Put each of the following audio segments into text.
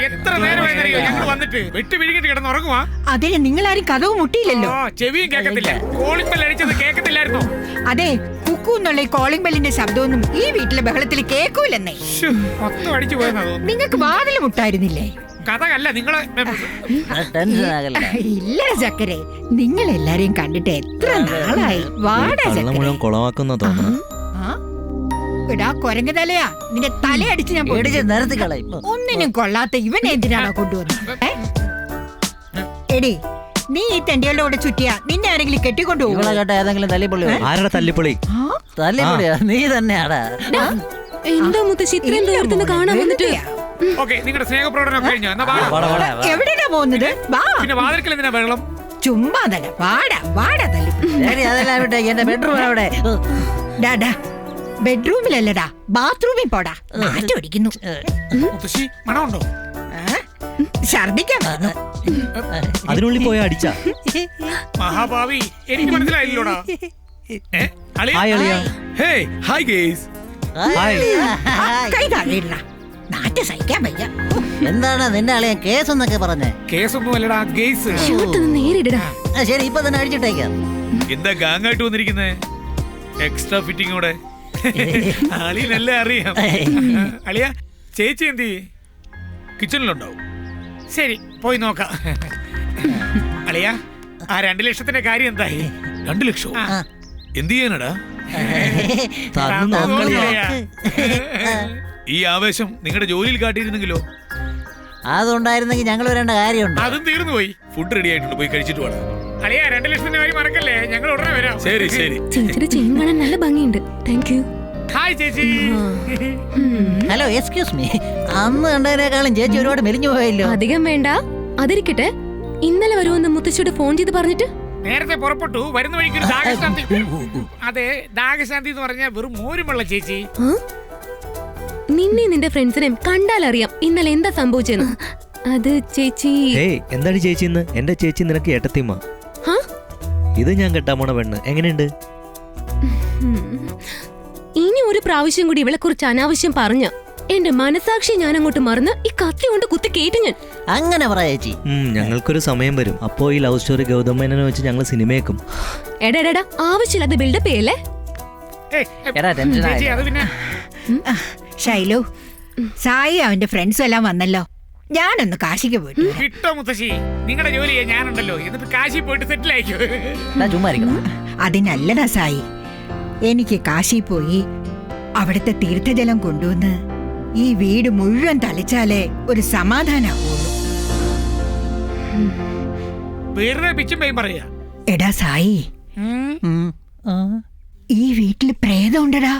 എത്ര നേരമായിരുന്നറിയോ ഞങ്ങൾ വന്നിട്ട് വെട്ടി വിഴുങ്ങിട്ട് കിടന്ന് ഉറങ്ങുവാ. അതെ, നിങ്ങൾ ആരും കഥവ് മുട്ടിയില്ലല്ലോ. ചെവിയും കേൾക്കത്തില്ല, കോളിംഗ് ബെൽ അടിച്ചത് കേൾക്കത്തില്ലായിരുന്നോ? അതെ, കുക്കു എന്നുള്ള ഈ കോളിംഗ് ബെല്ലിന്റെ ശബ്ദമൊന്നും ഈ വീട്ടിലെ ബഹളത്തിൽ കേൾക്കൂലെന്നേ. മൊത്തം അടിച്ചു പോയെന്നാ തോന്നുന്നു. നിങ്ങൾക്ക് വാതിൽ മുട്ടായിരുന്നില്ലേ? കഥകല്ല നിങ്ങളെ. ഇല്ല ചക്കരെ, നിങ്ങൾ എല്ലാരെയും കണ്ടിട്ട് എത്ര നാളായി. വാടാ ചക്കരെ. കൊളവാക്കുന്ന തോന്നുന്നു. എടാ കൊരങ്ങ തലയാ, നിന്റെ തലയടിച്ച് ഞാൻ ഒന്നിനും കൊള്ളാത്ത ഇവൻ എന്തിനാണോ കൊണ്ടുവന്നത്? എടി, നീ ഈ തെണ്ടികളുടെ കൂടെ ചുറ്റിയാ നിന്നെ ആരെങ്കിലും കെട്ടിക്കൊണ്ടുപോകും. ഏതെങ്കിലും തല്ലിപ്പൊളി? ആരുടെ തല്ലിപ്പൊളി? തല്ലിപ്പൊളിയാ? നീ തന്നെയാടാ. എന്താ മുത്തശ്ശി ഇത്രയും ദൂരത്തുനിന്ന് കാണാൻ വന്നിട്ട്? നിങ്ങളുടെ സ്നേഹപ്രകടനം കഴിഞ്ഞോ? എവിടെയാ പോകുന്നത്? പിന്നെ വാതിൽക്കൽ എന്തിനാ വെള്ളം? ചുമ്മാ തന്നെ വാടാ വാടാ തല്ലി. അതെല്ലാം എന്റെ ബെഡ്റൂം അവിടെ. ഡാ ബെഡ്റൂമിലല്ലടാ, ബാത്റൂമിൽ പോടാ. മാറ്റടിക്കുന്നു. മുത്തശ്ശി മണമുണ്ടോ? ഛർദിക്കാൻ വന്നു. അതിനുള്ളിൽ പോയ അടിച്ച മഹാഭാവി, എനിക്ക് മനസ്സിലായില്ലോടാ. കൈ താഴെയിട, നാട്ടു സഹിക്കാൻ വയ്യ. എന്താണ് നിന്റെ ആളെ കേസ് എന്നൊക്കെ പറഞ്ഞേ? കേസൊന്നും അല്ലടാ, ഗെയ്സ്. നേരിടാ. ശരി, ഇപ്പൊ തന്നെ അടിച്ചിട്ടേക്കാം. എന്താ ഗാങ്ങായിട്ട് വന്നിരിക്കുന്നേ? എക്സ്ട്രാ ഫിറ്റിങ്ങോടെ. അളിയനെല്ലാം അറിയാം. അളിയ, ചേച്ചി എന്തി കിച്ചണിലുണ്ടാവും. ശരി, പോയി നോക്കാം. അളിയ, ആ 2 ലക്ഷത്തിന്റെ കാര്യം എന്തായി? 2 ലക്ഷം എന്ത് ചെയ്യാനടാ? ഈ ആവേശം നിങ്ങളുടെ ജോലിയിൽ കാട്ടിയിരുന്നെങ്കിലോ? അതുണ്ടായിരുന്നെങ്കിൽ ഞങ്ങൾ വരേണ്ട കാര്യമുണ്ട്. അതും തീർന്നു പോയി. ഫുഡ് റെഡി ആയിട്ടുണ്ട്, പോയി കഴിച്ചിട്ട് വേണം. അളിയ, 2 ലക്ഷത്തിന്റെ കാര്യം മറക്കല്ലേ, ഞങ്ങൾ ഉടനെ വരാം. ശരി ശരി. ചേച്ചിയുടെ ചെയിൻ കാണാൻ നല്ല ഭംഗിയുണ്ട്. Thank you. ഹായ് ചേച്ചി. Hello, excuse me. അന്ന് കണ്ടതിനേക്കാളും ചേച്ചി ഒരുപാട് മെലിഞ്ഞു പോയല്ലോ. അധികം വേണ്ട, അതിരിക്കട്ടെ. ഇന്നലെ വരുമെന്ന് മുത്തശ്ശിയോട് ഫോൺ ചെയ്ത് പറഞ്ഞിട്ട് നേരത്തെ പുറപ്പെട്ടു. വരുന്ന വഴിക്ക് ഒരു ദാഹശാന്തി. അതെ, ദാഹശാന്തി എന്ന് പറഞ്ഞാൽ വെറും മോരും വെള്ളം ചേച്ചി. നിന്നെ നിന്റെ ഫ്രണ്ട്സിനെയും കണ്ടാലറിയാം ഇന്നലെ എന്താ സംഭവിച്ചെന്ന്. അത് ചേച്ചി. എന്താണ് ചേച്ചി ഇന്ന്? എന്റെ ചേച്ചി നിനക്ക് ഏട്ടത്തിമ്മ. ഇത് ഞാൻ കെട്ടാൻ പോണ പെണ്ണ്. എങ്ങനെയുണ്ട്? ഇനി ഒരു പ്രാവശ്യം കൂടി ഇവളെ കുറിച്ച് അനാവശ്യം പറഞ്ഞ എന്റെ മനസാക്ഷി ഞാൻ അങ്ങോട്ട് മറന്ന് ഈ കത്തി കൊണ്ട് കുത്തി കേട്ടു ഞാൻ. അങ്ങനെ പറയാ ചേച്ചി. ഞങ്ങൾക്കൊരു സമയം വരും. അപ്പോ ഈ ലവ് സ്റ്റോറി ഗൗതം മേനോനെ വെച്ച് ഞങ്ങൾ സിനിമയേക്കും. എടാ ആവശ്യമില്ലാത്ത ബിൽഡപ്പ് ചെയ്യല്ലേ. ഷൈലു, സായി അവന്റെ ഫ്രണ്ട്സും എല്ലാം വന്നല്ലോ. ഞാനൊന്ന് കാശിക്ക് പോയിട്ട് കിട്ടോ മുത്തശ്ശി? നിങ്ങളുടെ ജോലിയെ ഞാനുണ്ടല്ലോ. എന്നിട്ട് കാശി പോയിട്ട് സെറ്റിൽ ആയിക്കോ. അതിനല്ലടാ സായി, എനിക്ക് കാശി പോയി അവിടുത്തെ തീർത്ഥജലം കൊണ്ടുവന്ന് ഈ വീട് മുഴുവൻ തളിച്ചാലേ ഒരു സമാധാനാവൂ. വേറെ പിച്ചും പേയും പറയാ. എടാ സായി, ഈ വീട്ടില് പ്രേതം ഉണ്ടടാ.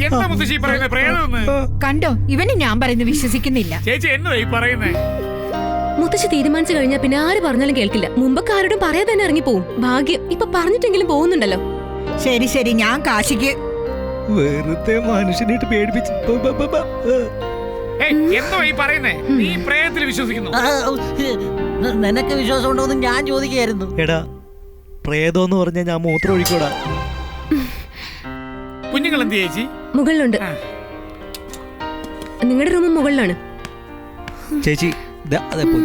എന്താ മുത്തശ്ശി പറയുന്നത്? പ്രേതം കണ്ടോ? ഇവന് ഞാൻ പറയുന്നത് വിശ്വസിക്കുന്നില്ല. ചേച്ചി എന്നതാ ഈ പറയുന്നേ? മുത്തശ്ശി തീരുമാനിച്ചു കഴിഞ്ഞാൽ പിന്നെ ആര് പറഞ്ഞാലും കേൾക്കില്ല. മുമ്പൊക്കെ ആരോടും പറയാതെ തന്നെ ഇറങ്ങി പോവും. ഭാഗ്യം ഇപ്പൊ പറഞ്ഞിട്ടെങ്കിലും പോകുന്നുണ്ടല്ലോ. ശരി ശരി, ഞാൻ കാശിക്ക്. വെറുതെ മനുഷ്യനായിട്ട് പേടിപ്പിച്ച്. എന്തോ ഈ പറയുന്നേ? നീ പ്രേതത്തിൽ വിശ്വസിക്കുന്നു? നിനക്ക് വിശ്വാസം ഉണ്ടോന്ന് ഞാൻ ചോദിക്കായിരുന്നു. എടാ, പ്രേതോന്ന് പറഞ്ഞാൽ ഞാൻ മൂത്രം ഒഴിക്കൂടാ. കുഞ്ഞുങ്ങൾ എന്ത് ചേച്ചി? മുകളിലുണ്ട്. നിങ്ങളുടെ റൂം മുകളിലാണ് ചേച്ചി. അതെ പോയി.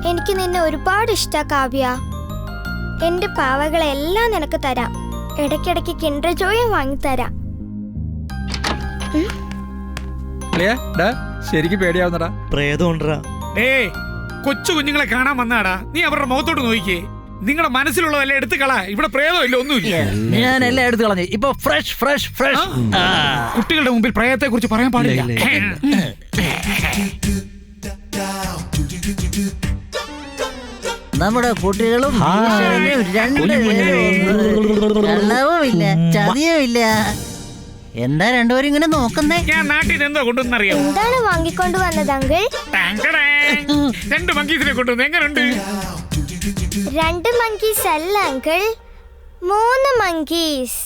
എനിക്ക് നിന്നെ ഒരുപാട് ഇഷ്ടാ കാവ്യ. എന്റെ പാവകളെല്ലാം നിനക്ക് തരാം. ഇടയ്ക്കിടയ്ക്ക് കിൻഡർ ജോയും വാങ്ങിത്തരാം. ശരിക്കും പേടിയാവുന്നടാ. പ്രേതം ഉണ്ടടാ. ഏയ് കൊച്ചു കുഞ്ഞുങ്ങളെ കാണാൻ വന്നാടാ. നീ അവരുടെ മുഖത്തോട്ട് നോക്കിക്കേ. നിങ്ങളുടെ മനസ്സിലുള്ളതെല്ലാം എടുത്തു കള. ഇവിടെ പ്രേതമില്ല, ഒന്നുമില്ല. ഞാൻ എല്ലാം എടുത്തു കളഞ്ഞു. ഇപ്പൊ ഫ്രഷ് ഫ്രഷ് ഫ്രഷ്. കുട്ടികളുടെ മുമ്പിൽ പ്രേതത്തെ കുറിച്ച് പറയാൻ പാടില്ല. നമ്മുടെ കുട്ടികളും ഈശ്വരനും കള്ളവുമില്ല ചതിയുമില്ല. എന്താ രണ്ടുപേരും ഇങ്ങനെ നോക്കുന്നേ? ഞാൻ നാട്ടിൽ നിന്ന് എന്തോ കൊണ്ടുവന്നറിയാം. എന്താണ് വാങ്ങിക്കൊണ്ട് വന്നത് അങ്കിൾ? 2 മങ്കീസിനെ കൊണ്ടുവന്നു. എങ്ങനുണ്ട്? 2 മങ്കീസ് അല്ല അങ്കിൾ, 3 മങ്കീസ്.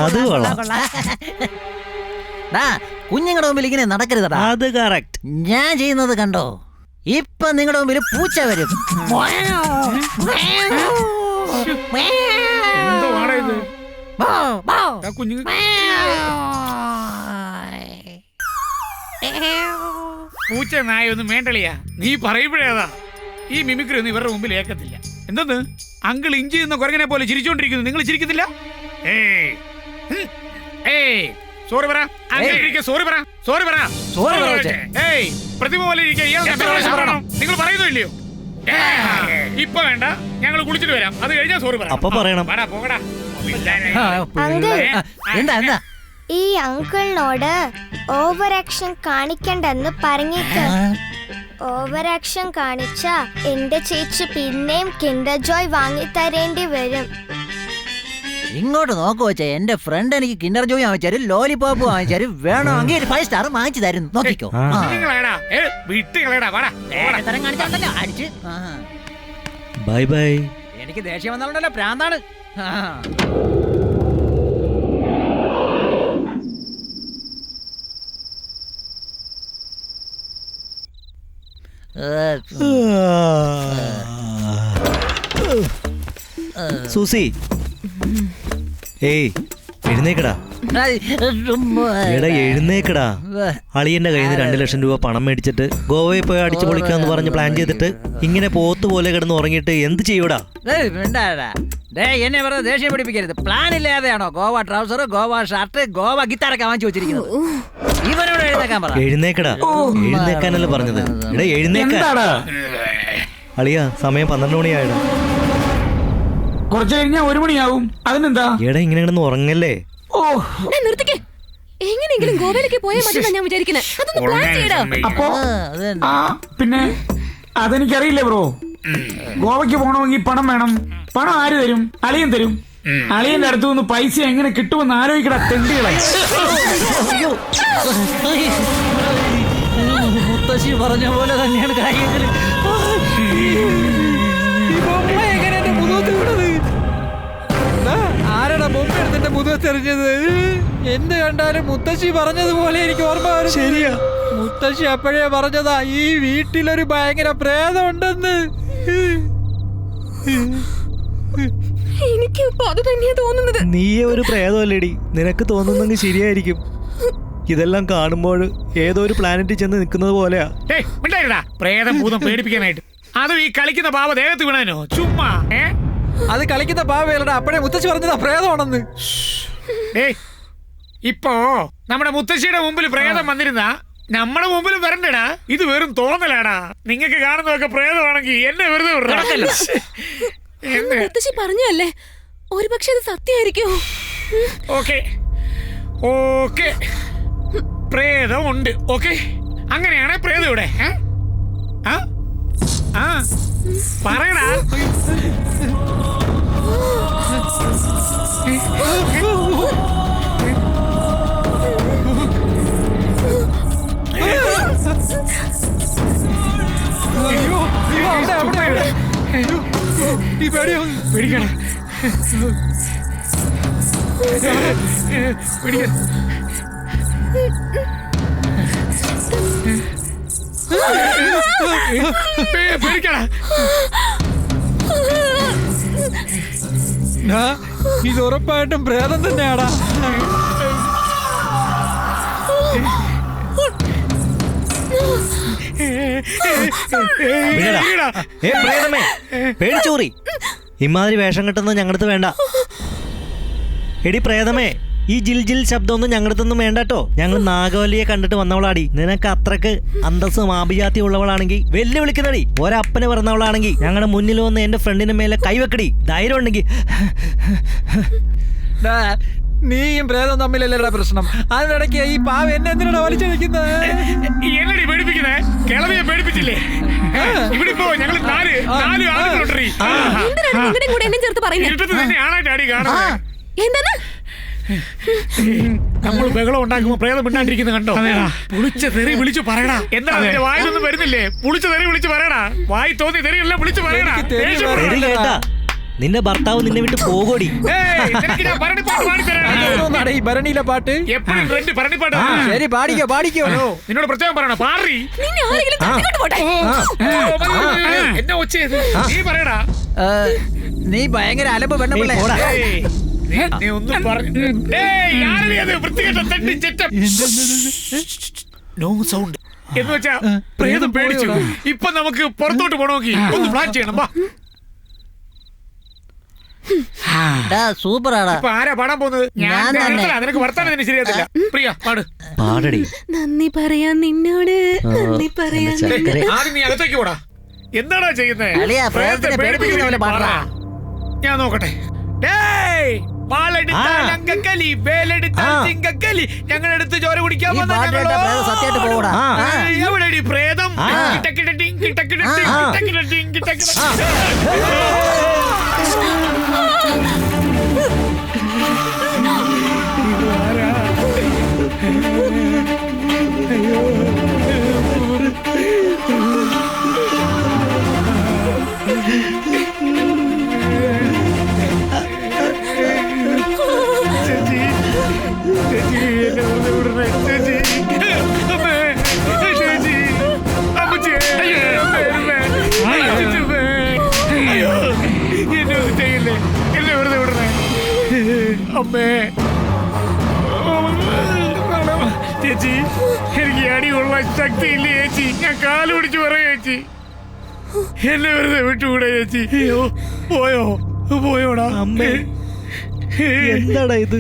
അത് കൊള്ളാം. കുഞ്ഞുങ്ങളുടെ മുമ്പിൽ ഇങ്ങനെ നടക്കരുതടാ. അത് കറക്റ്റ്. ഞാൻ ചെയ്യുന്നത് കണ്ടോ? ഇപ്പൊ നിങ്ങളുടെ മുമ്പിൽ പൂച്ച വരും. എന്തോ ആടാ ഇത്? കുഞ്ഞു പൂച്ച നായ ഒന്നും വേണ്ടളിയാ. നീ പറയുമ്പോഴേതാ ഈ മിമിക്രി ഒന്നും ഇവരുടെ മുമ്പിൽ ഏക്കത്തില്ല. എന്തെന്ന് അങ്കിൾ ഇഞ്ചി എന്ന കുരങ്ങനെ പോലെ ചിരിച്ചോണ്ടിരിക്കുന്നു. നിങ്ങൾ ചിരിക്കുന്നില്ല? സോറി പറ. സോറി പറ. സോറി പറ. ഏയ് പ്രതിമ പോലെ നിങ്ങൾ പറയുന്നോ ഇല്ലയോ? ഇപ്പൊ വേണ്ട, ഞങ്ങൾ കുളിച്ചിട്ട് വരാം. അത് കഴിഞ്ഞാൽ സോറി പറ. അപ്പൊ പറയണം. പോകടാ. എന്താ എന്താ ഈ അങ്കിളിനോട് ഓവർ ആക്ഷൻ കാണിക്കണ്ടെന്ന് പറഞ്ഞേക്ക്. ഓവർ ആക്ഷൻ കാണിച്ച എന്റെ ചേച്ചി പിന്നെയും കിൻഡർ ജോയ് വാങ്ങി തരേണ്ടി വരും. ഇങ്ങോട്ട് നോക്കുവച്ചേ, എന്റെ ഫ്രണ്ട് എനിക്ക് കിൻഡർ ജോയ് വാങ്ങിച്ചാരും ലോലിപോപ്പ് വാങ്ങിച്ചാരും വേണമെങ്കിൽ 5 സ്റ്റാർ വാങ്ങിച്ചു തരും. നോക്കിക്കോ. Bye bye. എനിക്ക് ദേഷ്യം വന്നാലുണ്ടല്ലോ, പ്രാന്താണ്. സൂസി, ഏയ് എഴുന്നേക്കടാ. എടാ എഴുന്നേക്കടാ. അളിയന്റെ കയ്യിൽ നിന്ന് 2 ലക്ഷം രൂപ പണം മേടിച്ചിട്ട് ഗോവയിൽ പോയി അടിച്ചു പൊളിക്കാന്ന് പറഞ്ഞ് പ്ലാൻ ചെയ്തിട്ട് ഇങ്ങനെ പോത്ത് പോലെ കിടന്ന് ഉറങ്ങിയിട്ട് എന്ത് ചെയ്യൂടാ? എന്നെ വെറുതെ ദേഷ്യം പിടിപ്പിക്കരുത്. പ്ലാൻ ഇല്ലാതെയാണോ ഗോവ ട്രൗസർ, ഗോവ ഷർട്ട്, ഗോവ ഗിത്താറൊക്കെ വാങ്ങിച്ചു വെച്ചിരിക്കുന്നത്? ഇവനോട് എഴുന്നേക്കാൻ പറ. എഴുന്നേക്കടാ. എഴുന്നേക്കാനല്ലേ പറഞ്ഞത്. എടാ എഴുന്നേക്കാ. അളിയ സമയം 12 മണിയായിടാ. കുറച്ച് കഴിഞ്ഞാൽ 1 മണിയാവും. അതിനെന്താ? എടാ ഇങ്ങനെ കിടന്ന് ഉറങ്ങല്ലേ. നിർത്തിക്കേ. എങ്ങനെയെങ്കിലും ഗോവയിലേക്ക് പോയാൽ മതി ഞാൻ വിചാരിക്കുന്നത്. അതൊന്ന് പ്ലാൻ ചെയ്യടാ. അപ്പോ പിന്നെ അതെനിക്കറിയില്ലേ ബ്രോ. ഗോവയ്ക്ക് പോകണമെങ്കിൽ പണം വേണം. പണം ആര് തരും? അളിയൻ തരും. അളിയന്റെ അടുത്ത് നിന്ന് പൈസ എങ്ങനെ കിട്ടുമെന്ന് ആലോചിക്കടാ തെണ്ടികളെ. മുത്തശ്ശി പറഞ്ഞ പോലെ തന്നെയാണ് കാര്യങ്ങൾ. ആരാടാ ബൊമ്മ എടുത്തിട്ട് മുഖത്തെറിഞ്ഞത്? എന്ത് കണ്ടാലും മുത്തശ്ശി പറഞ്ഞതുപോലെ എനിക്ക് ഓർമ്മ വരും. ശരിയാ, മുത്തശ്ശി അപ്പോഴേ പറഞ്ഞതാ ഈ വീട്ടിലൊരു ഭയങ്കര പ്രേതം ഉണ്ടെന്ന്. എനിക്ക് അത് തന്നെയാ തോന്നുന്നത്. നീയെ ഒരു പ്രേതമല്ലേടി. നിനക്ക് തോന്നുന്നെങ്കിൽ ശരിയായിരിക്കും. ഇതെല്ലാം കാണുമ്പോൾ ഏതോ ഒരു പ്ലാനറ്റിൽ ചെന്ന് നിൽക്കുന്നത് പോലെയാ. പ്രേതം ഭൂതം പേടിപ്പിക്കാനായിട്ട്. അതും ഈ കളിക്കുന്ന പാവ ദേഹത്ത് വീണാനോ? ചുമ്മാ അത് കളിക്കുന്ന പാവയല്ലടാ, അപ്പോഴേ മുത്തശ്ശി പറഞ്ഞതാ പ്രേതമാണെന്ന്. ഇപ്പോ നമ്മുടെ മുത്തശ്ശിയുടെ മുമ്പിൽ പ്രേതം വന്നിരുന്ന നമ്മുടെ മുമ്പിൽ വരണ്ടടാ. ഇത് വെറും തോന്നലാടാ. നിങ്ങൾക്ക് കാണുന്നതൊക്കെ പ്രേതമാണെങ്കിൽ എന്നെ വെറുതെ മുത്തശ്ശി പറഞ്ഞല്ലേ, ഒരുപക്ഷെ അത് സത്യമായിരിക്കും. ഓക്കെ ഓക്കെ, പ്രേതം ഉണ്ട്. ഓക്കെ, അങ്ങനെയാണെ പ്രേതം ഇവിടെ. പറയടാ. പേടിക്കണം. പേടിക്കടാ. ഇത് ഉറപ്പായിട്ടും പ്രേതം തന്നെയാടാ. വിടടാ. പ്രേതമേ പേടിച്ചോറി. ഇമാതിരി വേഷം കെട്ടുന്നത് ഞങ്ങളടുത്ത് വേണ്ട. എടി പ്രേതമേ, ഈ ജിൽ ജിൽ ശബ്ദമൊന്നും ഞങ്ങളടുത്തൊന്നും വേണ്ടട്ടോ. ഞങ്ങൾ നാഗവല്ലിയെ കണ്ടിട്ട് വന്നവളാടി. നിനക്ക് അത്രക്ക് അന്തസ്സും ആഭിജാതി ഉള്ളവളാണെങ്കിൽ വെല്ലുവിളിക്കുന്നടി. ഒരപ്പന് പറഞ്ഞവളാണെങ്കിൽ ഞങ്ങളുടെ മുന്നിൽ വന്ന് എന്റെ ഫ്രണ്ടിന്റെ മേലെ കൈവെക്കടി. ധൈര്യം ഉണ്ടെങ്കിൽ. നീയും പ്രേതം തമ്മിലല്ലടാ പ്രശ്നം. അതിനിടയ്ക്ക് ഈ പാവ എന്നെ എന്തിനാണ് വലിച്ചഴിക്കുന്നത്? എന്നടി പേടിപ്പിക്കുന്നേ? കിളവിയെ പേടിപ്പിച്ചില്ലേ? ഇവിടെ ഇപ്പോ ഞങ്ങൾ നാല് ആളുകളുണ്ടീ. എന്തിനാണ് നിങ്ങളുടെ കൂടെ എന്നെ ചേർത്ത് പറയുന്നത്? ഇരുട്ടത്ത് തന്നെ ആണായിട്ട് അടി കാണുന്നത്. എന്താണ്? നമ്മൾ ബഹളം ഉണ്ടാക്കുമ്പോ പ്രേതം മിണ്ടാണ്ടിരിക്കുന്ന കണ്ടോ? പുളിച്ച തെറി വിളിച്ചു പറയടാ. എന്താ നിന്റെ വായിലൊന്നും വരുന്നില്ലേ? പുളിച്ച തെറി വിളിച്ചു പറയടാ. വായി തോന്നി തെറിയെല്ലാം വിളിച്ചു പറയടാ. തെറി കേട്ടാ നിന്റെ ഭർത്താവ് നിന്നെ വിട്ട് പോകോടി. ഈ ഭരണിയിലെ പാട്ട് എപ്പോഴും രണ്ട് ഭരണിപ്പാട്ട്. ശരി, പാടിക്കോ പാടിക്കോ. നിന്നോട് പ്രത്യേകം പറയണ പാറി. നിന്നെ ആരെങ്കിലും തട്ടിക്കൊണ്ട് പോട്ടെ. എന്നെ ഒച്ചയത് നീ പറയടാ. നീ ഭയങ്കര അലമ്പ് പെണ്ണപ്പിള്ളേ. നീ ഒന്നും പറഞ്ഞു. നോ സൗണ്ട് എന്ന് വെച്ചാ പ്രേതം പേടിച്ചു. ഇപ്പൊ നമുക്ക് പുറത്തോട്ട് പോണോക്കി ഒന്ന് പ്ലാൻ ചെയ്യണം. സൂപ്പറാടാ. ഇപ്പൊ ആരാ പാടാൻ പോകുന്നത്? ഞാൻ തന്നെ. നിനക്ക് വർത്താനം തന്നെ ശരിയാത്തില്ല. പ്രിയ പാട്. പാടടി. നന്ദി പറയാൻ നിന്നോട് നന്ദി പറയാൻ. ആദ്യം നീ അകത്തേക്ക് പോടാ. എന്താടാ ചെയ്യുന്നേ? അളിയാ, പ്രേതത്തിനെ പേടിപ്പിക്കുന്ന പോലെ പാടാ. ഞാൻ നോക്കട്ടെ. ഞങ്ങളെടുത്ത് ചോര കുടിക്കാൻ ഈ പാട്ട് കേട്ടാ പ്രേതം സത്യമായിട്ട് പോകൂടാ. എവിടെടി പ്രേതം? അമ്മേ, ചേച്ചി എനിക്ക് അടിയുള്ള ശക്തിയില്ല ചേച്ചി. ഞാൻ കാല് പിടിച്ച് പറയാ ചേച്ചി. എന്നെ വെറുതെ വിട്ടുകൂടെ ചേച്ചി? പോയോടാ അമ്മേ, എന്താടാ ഇത്?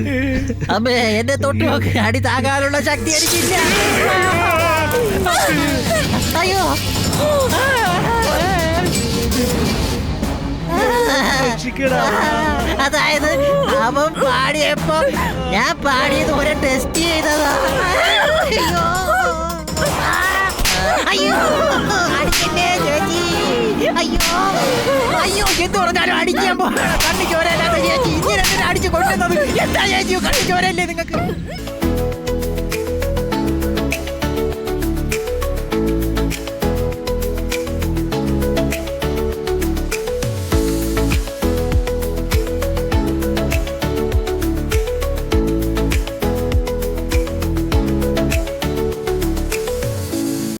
അമ്മേ, എന്നെ തൊട്ട് നോക്ക്. അടി താങ്ങാനുള്ള ശക്തി എനിക്കില്ല. അയ്യോ, അതായത് അവൻ പാടിയപ്പോ ഞാൻ പാടിയത് ഒരു ടെസ്റ്റ് ചെയ്തതാ. അയ്യോ, അടിക്കണ്ടേ ചേച്ചി. അയ്യോ അയ്യോ, എന്ത് പറഞ്ഞാലും അടിക്കാൻ പോകണം. കണ്ണു ചോരല്ലാത്ത ചേച്ചി ഇങ്ങനെ അടിച്ചു കൊണ്ടുവന്നത് എന്താ ചേച്ചി? കണ്ണു ചോരല്ലേ നിങ്ങൾക്ക്?